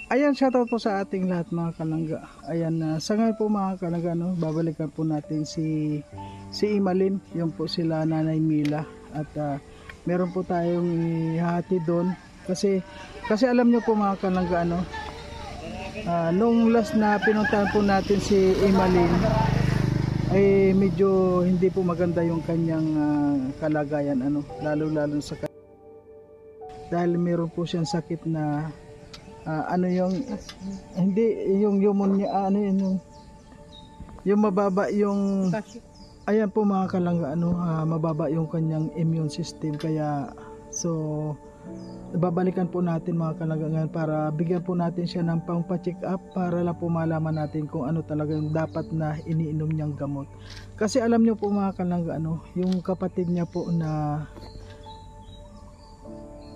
Ayan, shoutout po sa ating lahat mga kalangga. Ayan, sa ngayon po mga kalangga, no, babalikan po natin si Imalin. Yung po sila Nanay Mila. At meron po tayong ihati doon. Kasi alam nyo po mga kalangga, no, nung last na pinuntahan po natin si Imalin, ay medyo hindi po maganda yung kanyang kalagayan, ano, lalo sa dahil meron po siyang sakit na ano yung hindi yung pneumonia, ano yun, yung mababa yung, ayan po mga kalangga, ano, mababa yung kanyang immune system, kaya so babalikan po natin mga kalangga ngayon para bigyan po natin siya ng pang-check up para lang po malaman natin kung ano talaga yung dapat na iniinom niyang gamot. Kasi alam niyo po mga kalangga, ano, yung kapatid niya po na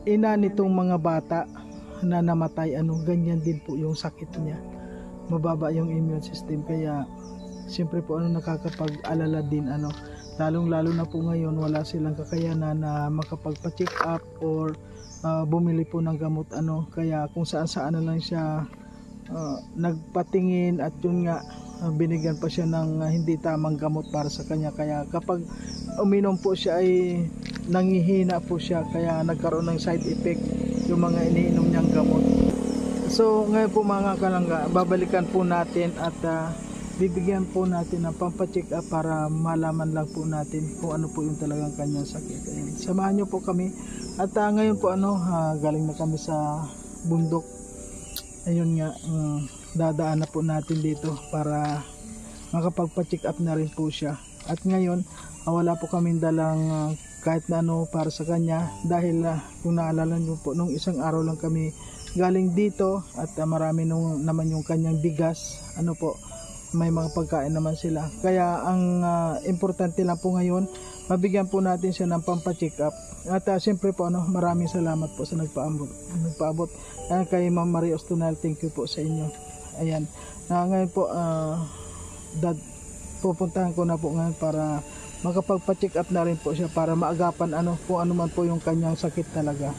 ina nitong mga bata na namatay, ano, ganyan din po yung sakit niya, mababa yung immune system, kaya siyempre po ano, nakakapag-alala din, ano, lalo na po ngayon wala silang kakayanan na makapagpa-check up or bumili po ng gamot, ano, kaya kung saan na lang siya nagpatingin, at yun nga, binigyan pa siya ng hindi tamang gamot para sa kanya, kaya kapag uminom po siya ay nangihina po siya, kaya nagkaroon ng side effect yung mga iniinom niyang gamot. So ngayon po mga kalangga, babalikan po natin at bibigyan po natin ng pampacheck up para malaman lang po natin kung ano po yung talagang kanyang sakit. Ayan, samahan niyo po kami at ngayon po ano, galing na kami sa bundok. Ayun nga, dadaan na po natin dito para makapagpa-check up na rin po siya. At ngayon wala po kaming dalang kahit na ano para sa kanya, dahil kung naalala nyo po, nung isang araw lang kami galing dito at marami naman yung kanyang bigas, ano po, may mga pagkain naman sila, kaya ang importante lang po ngayon, mabigyan po natin siya ng pampacheck up. At siyempre po ano, maraming salamat po sa nagpaabot kay Ma'am Maria Ostunal, thank you po sa inyo. Ayan, ngayon po pupuntahan ko na po ngayon para makapagpa-check up na rin po siya para maagapan ano kung ano man po yung kanyang sakit talaga.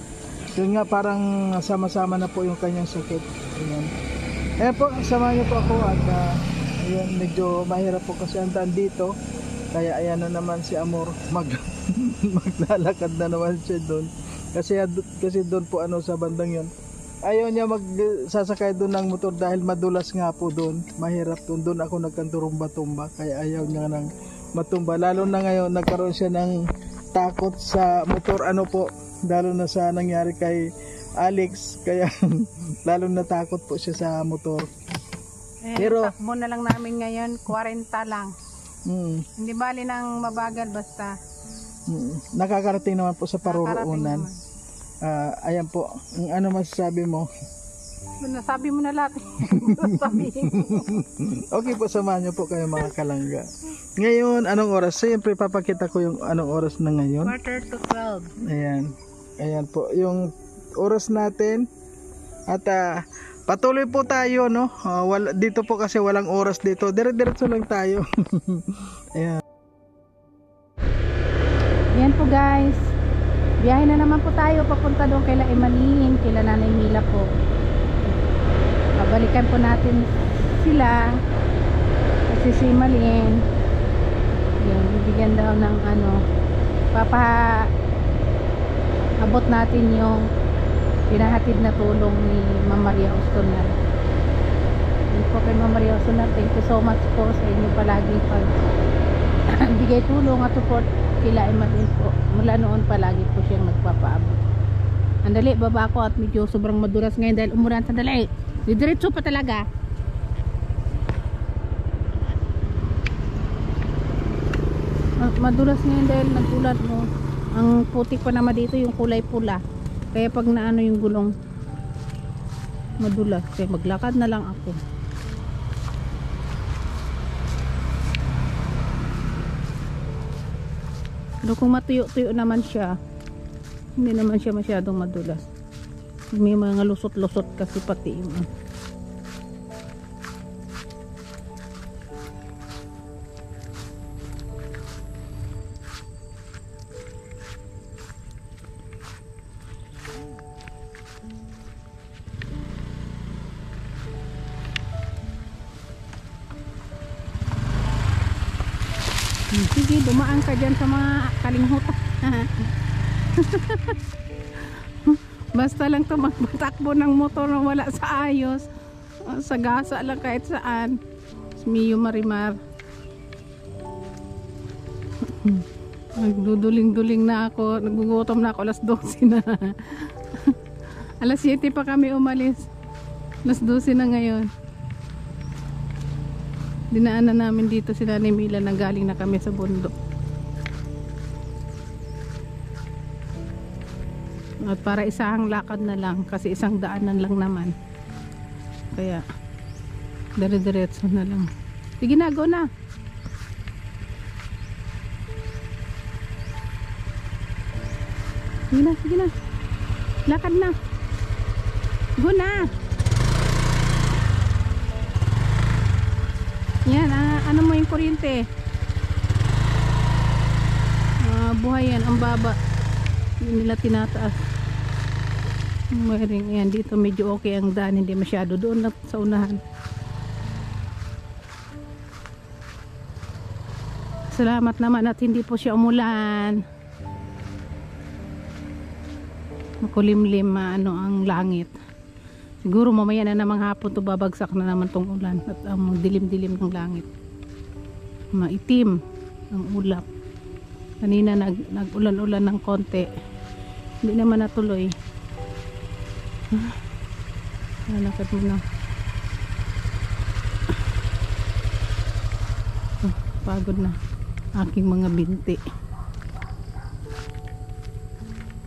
Yun nga, parang sama-sama na po yung kanyang sakit. Ayan po, samahan niyo po ako at ayan, medyo mahirap po kasi ang daan dito, kaya ayan na naman si Amor maglalakad na naman siya doon kasi doon po ano sa bandang yun, ayaw niya magsasakay doon ng motor dahil madulas nga po doon, mahirap doon ako nagkanturumba-tumba, kaya ayaw niya nang matumba, lalo na ngayon nagkaroon siya ng takot sa motor, ano po, lalo na sa nangyari kay Alex, kaya lalo na takot po siya sa motor. Pero takbo na lang namin ngayon 40 lang. Hindi bali nang mabagal basta nakakarating naman po sa paruroonan. Ayan po, ano masasabi mo? Nasabi mo na lahat. Okay po, samahan niyo po kayo mga kalangga. Ngayon, anong oras? Siyempre papakita ko yung anong oras na ngayon. 11:45. Ayan po yung oras natin. At patuloy po tayo, no? Dito po kasi walang oras dito. Diretso lang tayo. Ayan. Ayan po guys. Biyahe na naman po tayo papunta doon kay Imalin, kay Nanay Mila po. Balikan po natin sila kasi si Imalin yung bibigyan daw ng ano, abot natin yung pinahatid na tulong ni Ma'am Maria Ostunal. Yun po kay Ma'am Maria Ostunal, thank you so much po sa inyo palagi pag bigay tulong at support kila Imalin po. Mula noon palagi po siyang nagpapaabot. Andali, baba ko at medyo sobrang madulas ngayon dahil umulan. Sandali, diretso pa talaga. Madulas ngayon dahil nagulad mo. Ang putik pa naman dito yung kulay pula, kaya pag naano yung gulong madulas, kaya maglakad na lang ako. Pero kung matuyo-tuyo naman siya, hindi naman siya masyadong madulas. May mga lusot-lusot kasi pati yung Sige, dumaan ka dyan sa mga kalinghot. Basta lang tumakbo ng motor na wala sa ayos. Sa gasa lang kahit saan. Mio Marimar. Nagduduling-duling na ako. Nagugutom na ako. Alas 12 na. Alas 7 pa kami umalis. Alas 12 na ngayon. Dinaanan namin dito si Nanay Mila na galing na kami sa bundok. At para isang lakad na lang kasi isang daanan lang naman. Kaya dire-diretso na lang. Sige na, go na. Sige na, sige na. Lakad na. Go na. Yan, ano mo yung kuryente? Buhay yan, ang baba. Hindi nila tinataas. Mayroon yan, dito medyo okay ang daan, hindi masyado doon lang sa unahan. Salamat naman at hindi po siya umulan. Makulimlim ang langit. Siguro mamaya na namang hapon to babagsak na naman tong ulan at ang dilim-dilim ng langit. Maitim ang ulap. Kanina nag-ulan-ulan ng konti. Hindi naman natuloy. Lalakad muna. Pagod na aking mga binti.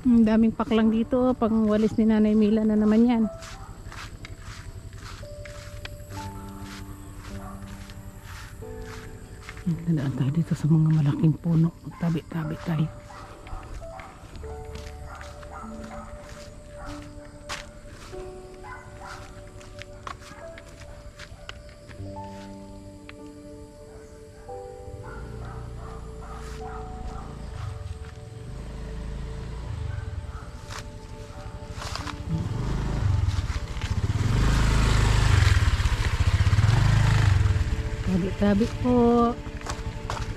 Ang daming paklang dito. Pang walis ni Nanay Mila na naman yan. Nadaan tayo dito sa mga malaking puno. Magtabi-tabi tayo. Tabi-tabi po.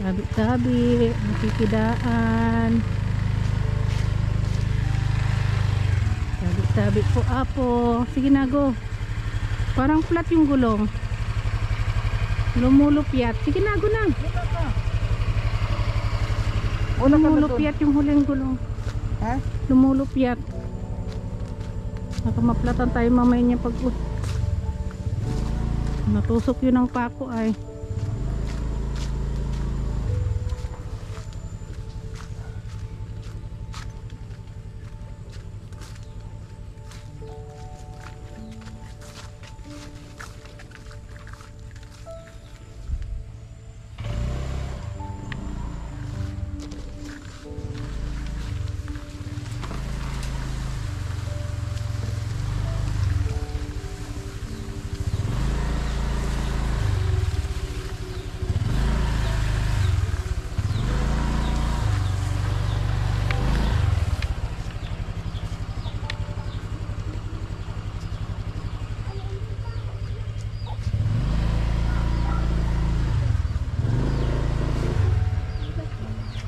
Tabi-tabi. Nakikidaan. Tabi-tabi po apo. Sige na, go. Parang flat yung gulong. Lumulupyat. Sige na, go na. Lumulupyat yung huling gulong. Ha? Lumulupyat. Nakamaplatan tayo mamaya niya pag natusok yun ang pako ay.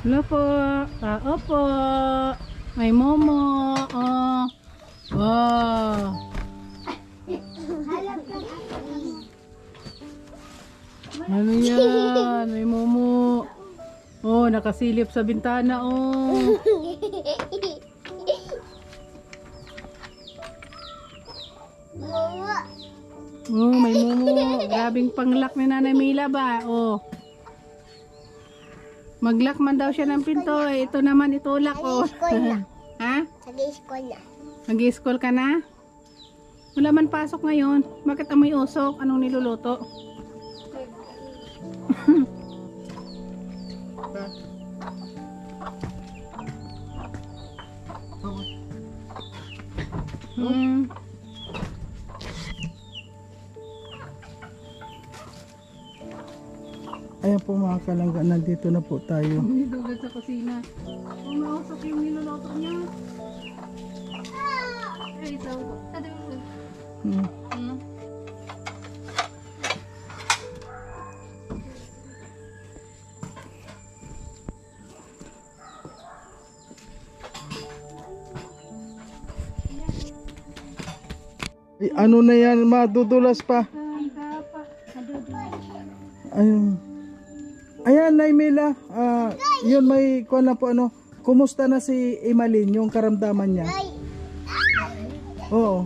Hello po. Tao po. May momo. Oh. Wow. Ano yan? May momo. Oh, nakasilip sa bintana. Oh. Oh, may momo. Grabing panglock ni Nanay Mila ba? Oh. Mag-lock man daw siya ng pinto. Ito naman itulak ko. Ha? Nag-i-school na. Nag-i-school ka na? Wala man pasok ngayon. Bakit amoy usok? Anong niluluto? Ayan po mga kalangga, nandito na po tayo. Nidugad sa kusina. Umausok yung niluluto niya. Ay, ito. Ano na yan, madudulas pa. Ayun. Ayan, Naimila. Yun may kuha na po ano. Kumusta na si Emalyn, yung karamdaman niya? Oo.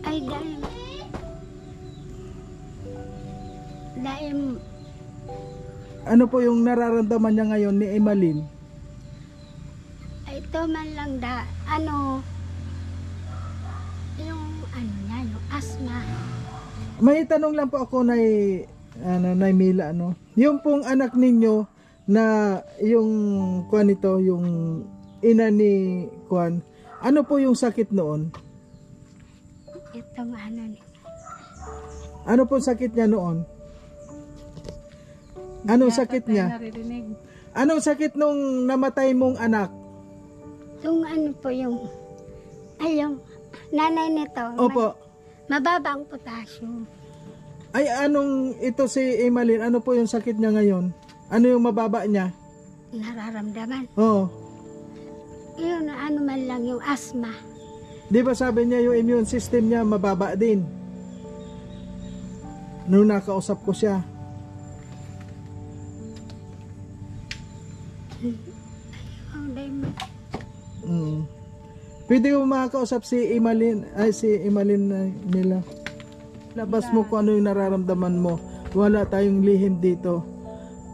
Ay, dahil Ano po yung nararamdaman niya ngayon ni Emalyn? ito man lang yung niya, yung asthma. May tanong lang po ako Naimila, ano. Yung pong anak ninyo na yung kuan nito, yung ina ni kuan. Ano po yung sakit noon? Itong Ano po sakit niya noon? Anong sakit niya? Naririnig. Anong sakit nung namatay mong anak? yung po yung nanay nito. Opo. Mababa ang potassium. Ay, anong ito si Emalyn? Ano po yung sakit niya ngayon? Ano yung mababa niya? Nararamdaman. Oo. Yun, man lang yung asthma. Di ba sabi niya yung immune system niya mababa din? Nung nakausap ko siya. Pwede mo makakausap si Emalyn nila. Labas mo kung ano yung nararamdaman mo. Wala tayong lihim dito.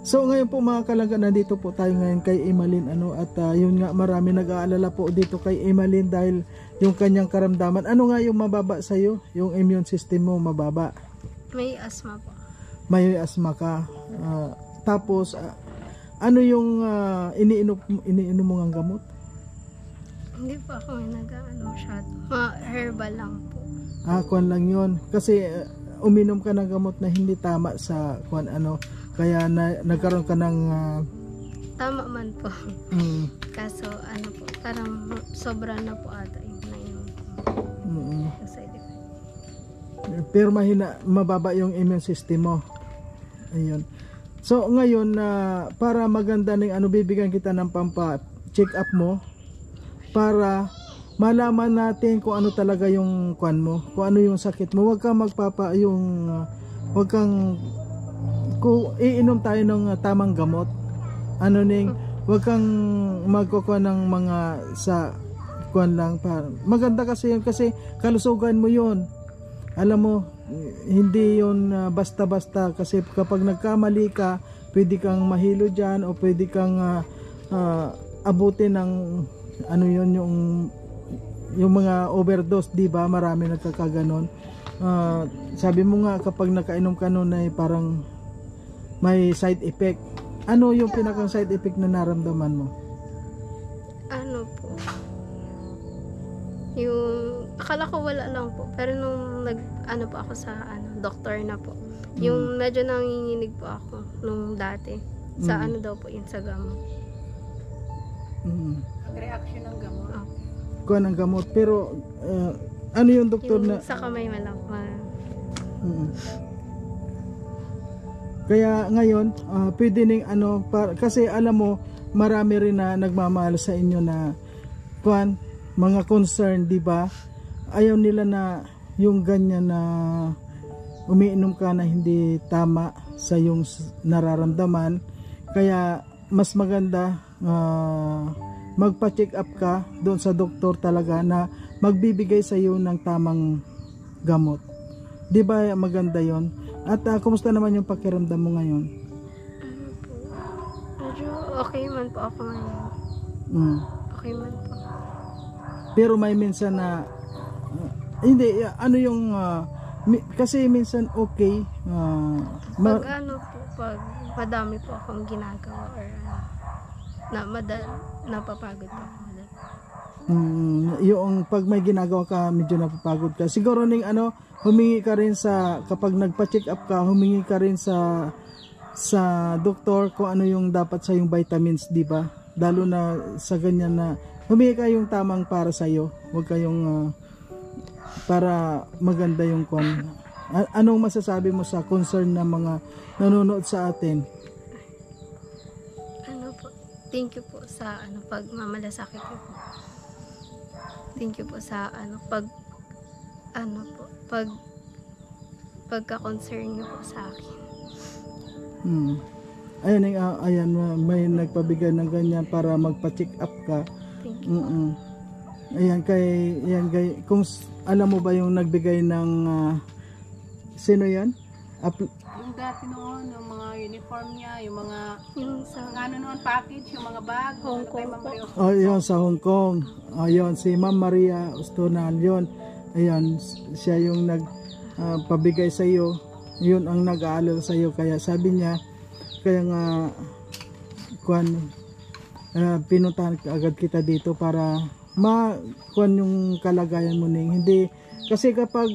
So ngayon po mga kalangga, nandito po tayo ngayon kay Emalyn, at yun nga, marami nag-aalala po dito kay Emalyn dahil yung kanyang karamdaman. Ano nga yung mababa sa'yo? Yung immune system mo mababa? May asthma po. May asthma ka. Tapos ano yung iniinom mo ng gamot? Hindi po ako masyado. Herbal lang po. Kuan lang yun. Kasi uminom ka ng gamot na hindi tama sa kuan kaya nagkaroon ka ng Tama man po. Kaso po, parang sobra na po ata yung nainom ko. Side effect. Pero mababa yung immune system mo. Ayun. So ngayon para maganda ng bibigyan kita ng pampa-check up mo para malaman natin kung ano talaga yung kuan mo, kung ano yung sakit mo. Huwag kang huwag kang kung iinom tayo ng tamang gamot. Huwag kang magkukuha ng mga sa kuan lang para maganda kasi yun, kasi kalusugan mo yun. Alam mo, hindi yun basta-basta, kasi kapag nagkamali ka, pwede kang mahilo dyan o pwede kang abutin ng yung mga overdose, di ba? Marami nagkakaganon. Sabi mo nga kapag nakainom ka nun ay parang may side effect. Ano yung pinakang side effect na naramdaman mo? Po, yung akala ko wala lang po, pero nung po ako sa doktor na po, yung medyo nanginginig po ako nung dati sa daw po yun, sa gamot. Reaction ng gamot. Kuha ng gamot, pero ano yung doktor Yung na sa kamay malang. Kaya ngayon pwede ning kasi alam mo marami rin na nagmamahal sa inyo na mga concern, di ba? Ayaw nila na yung ganyan na umiinom ka na hindi tama sa yung nararamdaman. Kaya mas maganda magpa-check up ka doon sa doktor talaga na magbibigay sa iyo ng tamang gamot. Di ba maganda yon? At kumusta naman yung pakiramdam mo ngayon? Medyo okay man po ako ngayon. Okay man po. Pero may minsan na hindi, kasi minsan okay pag madami po akong ginagawa or napapagod po ako. Yung pag may ginagawa ka, medyo napapagod ka. Siguro humingi ka rin kapag nagpa-check up ka, humingi ka rin sa doktor kung ano yung dapat sa yung vitamins, di ba? Lalo na sa ganyan na humingi ka yung tamang para sa iyo. Huwag kayong para maganda yung anong masasabi mo sa concern na mga nanonood sa atin? Po, thank you po sa pagmamalasakit ko po. Thank you po sa pagka-concern niyo po sa akin. Ayan, may nagpabigay ng ganyan para magpa-check up ka. Thank you. Ayan kung alam mo ba yung nagbigay ng sino yan? Yung dati noon, yung mga uniform niya, Yung sa noon package, yung mga bag, Hong Kong po. Yun sa Hong Kong. Yun si Ma'am Maria Ustonal yun. Ayan, siya yung pabigay sa iyo. Yun ang nag-aalala sa iyo, kaya sabi niya, kaya nga pinuntahan agad kita dito para makuan yung kalagayan mo ning. Hindi kasi kapag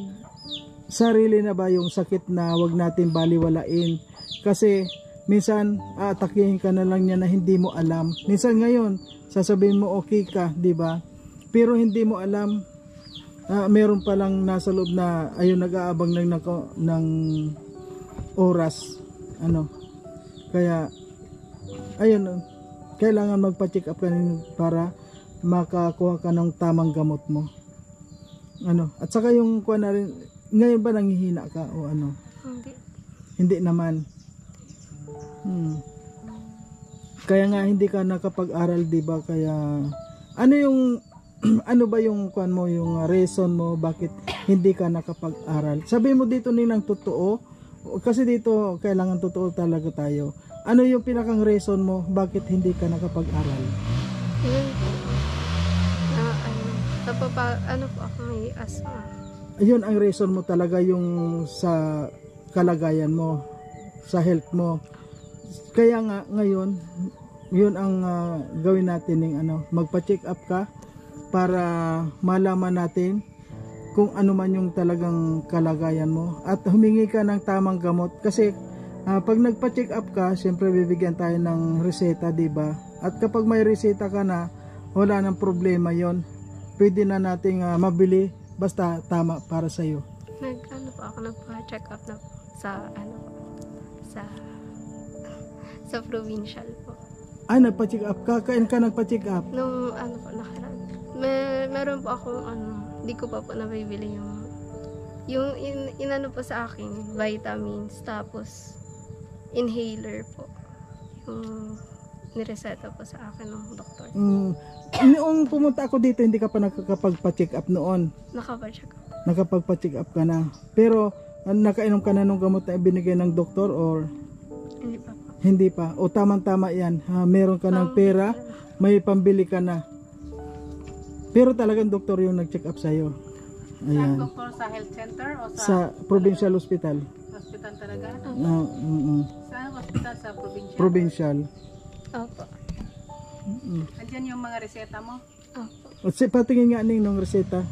sarili na ba yung sakit na wag natin baliwalain, kasi minsan atakihin ka na lang niya na hindi mo alam. Minsan ngayon sasabihin mo okay ka, di ba? Pero hindi mo alam, meron pa lang nasa loob na ayun nag-aabang ng oras, kaya ayun, kailangan magpa-check up ka para makakuha ka ng tamang gamot mo. At saka yung kuha na rin, ngayon ba nanghihina ka o ano? Hindi naman. Kaya nga hindi ka nakapag-aral, di ba? Kaya ano yung ano ba yung kuan mo, yung reason mo bakit hindi ka nakapag-aral? Sabi mo dito nilang totoo, kasi dito kailangan totoo talaga tayo. Ano yung pinakang reason mo bakit hindi ka nakapag-aral? Yun po. Ano po ako, may asthma. Yun ang reason mo talaga, yung sa kalagayan mo, sa health mo. Kaya nga ngayon, yun ang gawin natin ng magpa-check up ka para malaman natin kung ano man yung talagang kalagayan mo at humingi ka ng tamang gamot. Kasi pag nagpa-check up ka, siyempre bibigyan tayo ng reseta, di ba? At kapag may reseta ka na, wala nang problema yon. Pwede na nating mabili basta tama para sa iyo. Nagpa-check up na po sa provincial po. Nagpa-check up ka? Kain ka nagpa-check up? Nung nakaraan. Meron po akong hindi ko pa po nabibili yung inano po sa akin, vitamins, tapos inhaler po. Yung nireseta po sa akin ng doktor. Noong pumunta ako dito, hindi ka pa nakakapagpa-check up noon? Nakapa-check up. Nakapagpa-check up ka na. Pero nakainom ka na ng gamot na ibinigay ng doktor or? Hindi pa po. Hindi pa. O tamang-tama yan. Meron ka ng pera, may pambili ka na. Pero talagang doktor yung nag-check up sa'yo. Ayan. Saan doktor? Sa health center o sa provincial hospital? Hospital talaga? Saan hospital? Sa provincial? Provincial. Opo. Andyan yung mga reseta mo? Opo. Patingin nga ning ng reseta.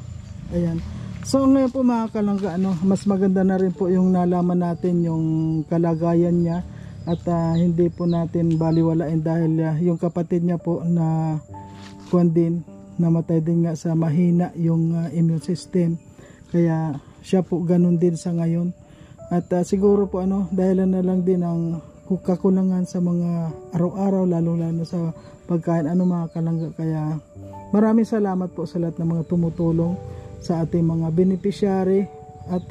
Ayan. So ngayon po mga kalangga, mas maganda na rin po yung nalaman natin yung kalagayan niya at hindi po natin baliwalain dahil yung kapatid niya po na kuwan din, namatay din nga sa mahina yung immune system. Kaya siya po ganun din sa ngayon. At siguro po dahilan na lang din ang kakulangan sa mga araw-araw, lalo sa pagkain mga kalangga. Kaya maraming salamat po sa lahat ng mga tumutulong sa ating mga beneficiary at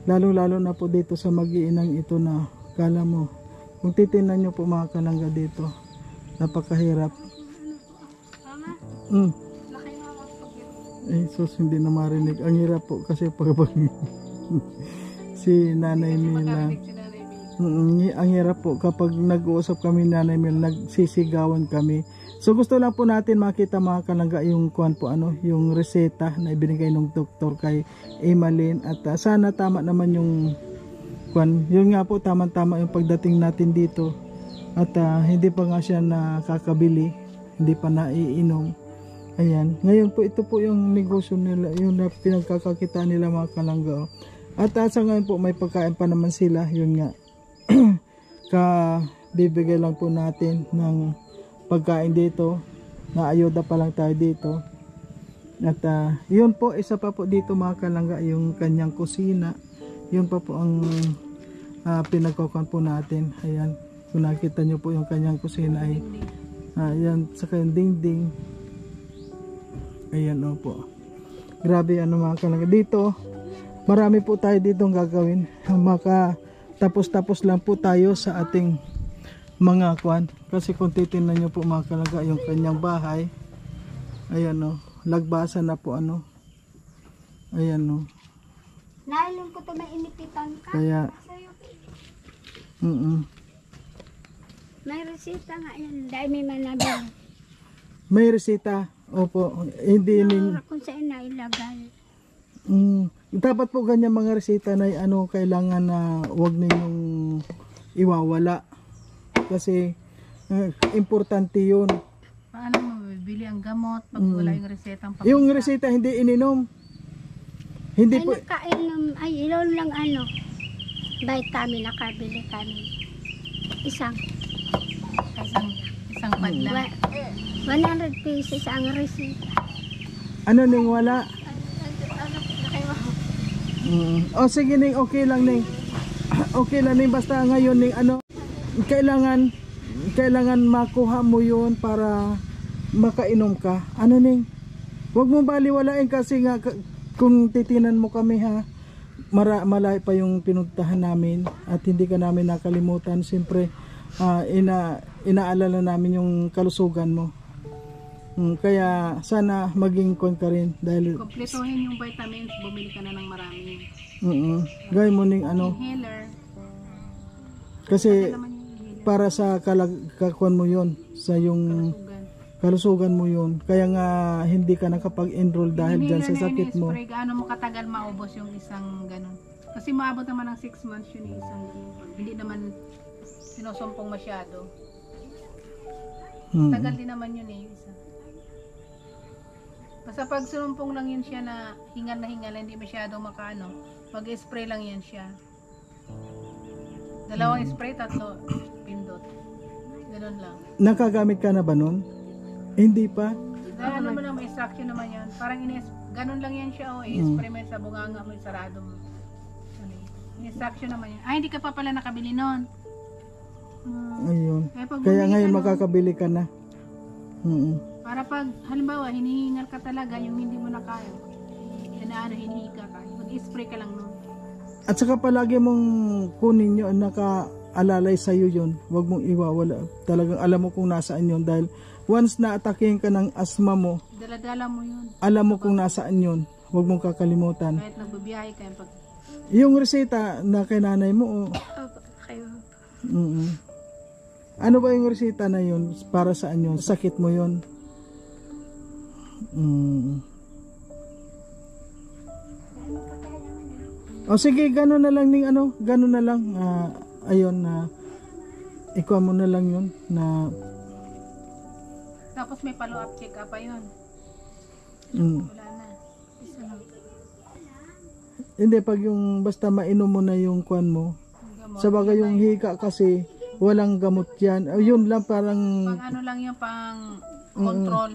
lalo na po dito sa mag-iinang ito na kala mo, kung titingnan nyo po mga kalangga dito, napakahirap. Sus, hindi na marinig. Ang hirap po kasi pag si Nanay Mila, ang hirap po kapag nag-uusap kami Nanay Mila, nagsisigawan kami. So gusto lang po natin makita mga kalangga yung kuan po yung reseta na ibinigay ng doktor kay Emalyn at sana tama naman yung kuan. Yun nga po, tama-tama yung pagdating natin dito at hindi pa nga siya nakakabili, hindi pa naiinom. Ayan, ngayon po ito po yung negosyo nila, yung pinagkakakita nila mga kalangga. At sa ngayon po may pagkain pa naman sila, yun nga. Bibigay lang po natin ng pagkain dito, na ayuda pa lang tayo dito. At yun po, isa pa po dito mga kalangga, yung kanyang kusina. Yun pa po ang pinagkukuhan po natin. Ayan, kung nakita nyo po yung kanyang kusina ay ayan, sa kanyang dingding. Ayan po. Grabe ano mga kalangga. Dito, marami po tayo ditong gagawin. Tapos lang po tayo sa ating mga kwan. Kasi kung titingnan nyo po mga kalangga, yung kanyang bahay, ayan o, lagbasan na po ano. Ayan o. Nailong ko to may inipitan ka. Kaya, May resita nga yan. Dahil may manabing. may resita. Opo, hindi ning Kung saan na ilagay. dapat po ganyan mga resita na ano, kailangan na wag ninyong iwawala. Kasi importante 'yun. Paano mo bibili ang gamot pag wala yung resetang pag Yung resita hindi ininom. Hindi Ay po nakainom. Ay ilon lang ano. Vitamin nakabili kami. Isang isang padlang. 100 pesos ang resita. ano ning wala. Ano, O sige ning, okay lang ning. Okay lang ning, basta ngayon ning ano, kailangan makuha mo 'yun para makainom ka. Ano ning? Huwag mo baliwalain kasi nga kung titinan mo kami ha, malay pa yung pinuntahan namin at hindi ka namin nakalimutan. Siyempre inaalala namin yung kalusugan mo. Kaya sana maging kon ka rin dahil Kumpletuhin yung vitamins, bumili ka na ng marami. gawin mo ning ano Inhaler. kasi Naman yung inhaler. para sa kakuan mo yon, sa yung kalusugan mo yon. Kaya nga hindi ka nakapag-enroll dahil dyan sa sakit mo. Spray, gaano mo katagal maubos yung isang ganun? Kasi maabot naman ng 6 months yun yung isang ganun. Hindi naman sinusumpong masyado. Tagal din naman yun eh, yung isa. Basta pag sinumpong lang yun siya na hingal, hindi masyado makaano, mag-spray lang yan siya. 2 spray, 3 pindot. Ganun lang. Nakagamit ka na ba nun? Hindi pa? Dahil ano mo lang, may instruction naman yan. Parang ganun lang yan siya, i-spray mo sa bunganga mo, sarado mo. May instruction naman yan. Ay, hindi ka pa pala nakabili nun. Ayun. Pag Kaya bumili ngayon ka nun, makakabili ka na. para pag, halimbawa, hinihingal ka talaga, yung hindi mo na kaya, hinihiga ka, mag-spray ka lang nun. At saka palagi mong kunin yun, nakaalalay sa'yo yun. Huwag mong iwawala. Talagang alam mo kung nasaan yun. Dahil once na atakihin ka ng asma mo, Dala-dala mo yun. alam mo kung nasaan yun. Huwag mong kakalimutan. Kahit nagbabiyahe ka, pag Yung resita na kay nanay mo, Opo, kayo. ano ba yung resita na yun? Para saan yun? Sakit mo yun? O sige, gano'n na lang ning ano, gano'n na lang. Ayun na ikuha mo na lang yun na tapos may follow-up check-up pa yun. Wala na. Isa lang. hindi, pag yung basta mainom mo na yung kwan mo. Gamot. Sa bagay yung hika kasi walang gamot yan. Yun lang parang Pang ano lang yung pang control.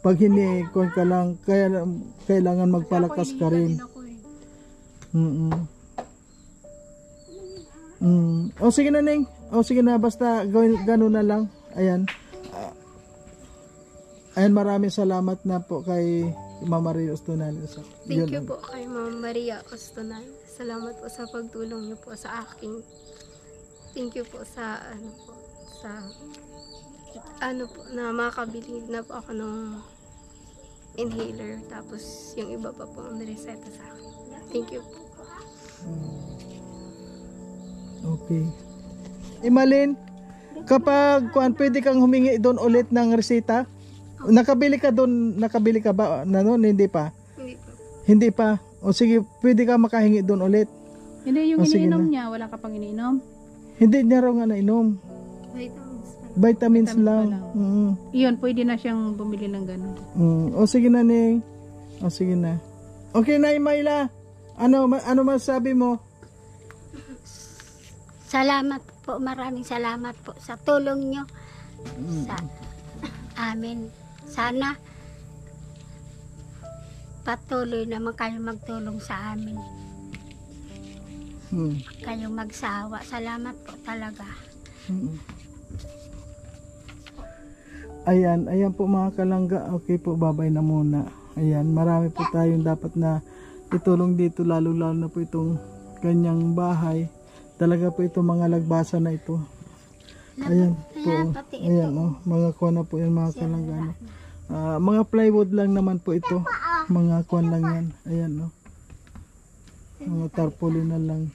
pag hinikon ka lang, kaya kailangan magpalakas ka rin. O sige na Ning. O sige na, basta gano'n na lang. Ayan. Ayan, maraming salamat na po kay Mama Maria Ostonal. Thank you po kay Ma'am Maria Ostonal. Salamat po sa pagtulong niyo po sa akin. Thank you po sa ano po na makakabili na po ako ng inhaler, tapos yung iba pa po ang nireseta sa akin. Thank you po. Okay. Imalin, kapag pwede kang humingi doon ulit ng resita? Nakabili ka ba na noon? Hindi pa? Hindi po. Hindi pa. O sige, pwede ka makahingi doon ulit. Hindi, yung sige iniinom na. niya, wala ka pang iniinom. Hindi niya raw nga nainom. Vitamins pa. Vitamins pa lang. lang. Iyon, pwede na siyang bumili ng ganun. O sige na Ning. O sige na. Okay na Imayla. Ano masabi mo? Salamat po, maraming salamat po sa tulong nyo sa amin. Sana patuloy naman kayo magtulong sa amin. Kayong magsawa. Salamat po talaga. Ayan po mga kalangga. Okay po, babay na muna. Ayan, marami po tayong dapat na itulong dito, lalo-lalo na po itong ganyang bahay. Talaga po itong mga lagbasa na ito. Ayan po. Pati Ayan, oh, mga kuwan na po yan, mga kalanggano. Mga plywood lang naman po ito. Mga kuwan lang yan. Ayan, oh. Mga tarpaulin na lang.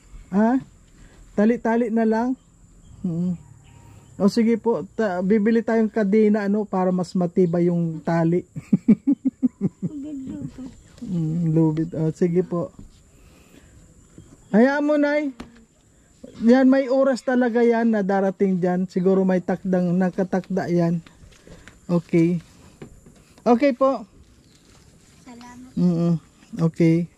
Tali-tali na lang. O sige po, bibili tayong kadena para mas matibay yung tali. Lubid. Sige po. Hayaan mo, Nay. Yan, may oras talaga yan na darating dyan. Siguro may nakatakda yan. Okay. Okay po. Salamat. Okay.